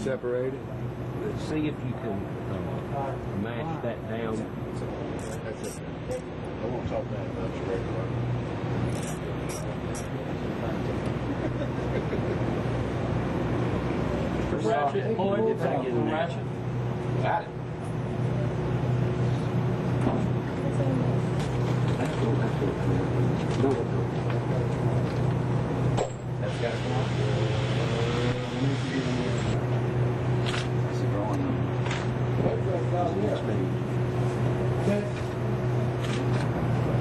Separate it. See if you can match that down. That's it. I won't talk bad about your regular. Ratchet, Lloyd, ratchet. Got it. That's got to come off. That's a drawing number.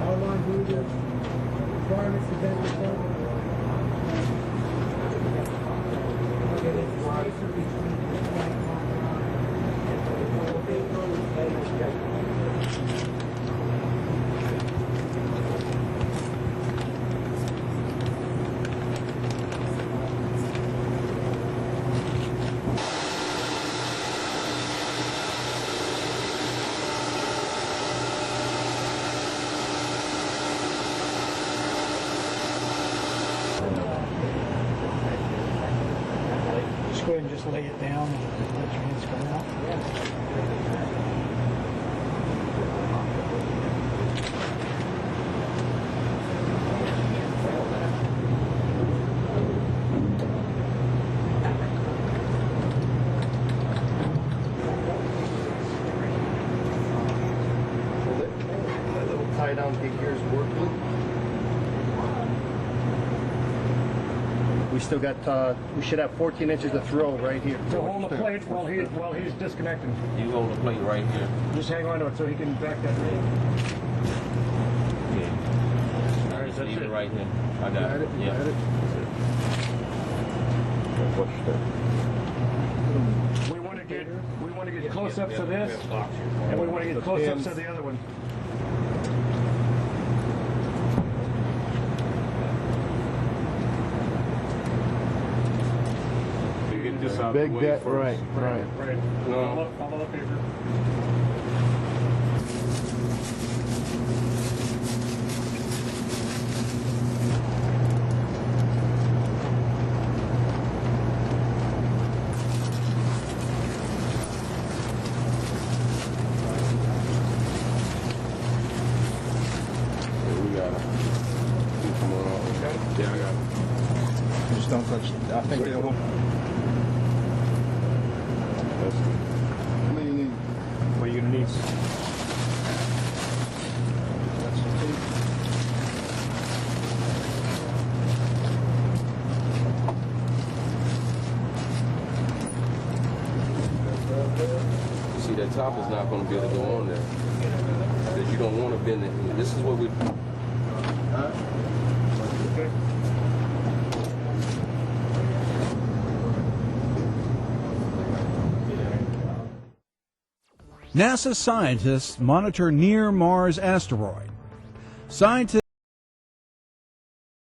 Outline who the requirements of that report. Just go ahead and just lay it down and let your hands come out. That little tie down gig here is working. We still got, we should have 14 inches to throw right here. So hold the plate while he's disconnecting. You hold the plate right here. Just hang on to it so he can back that rig. Yeah. All right, Just that's leave it it. right here. I got it. Yeah. Got it. We want to get close-ups of this, and we want to get close-ups of the other one. Big debt, right. No. Follow the paper. We got it. Come on. Yeah, I got it. Just don't touch it. I think they will. What do you need? What are you going to need? See, that top is not going to be able to go on there. Because you don't want to bend it. This is what we... NASA scientists monitor near Mars asteroid. Scientists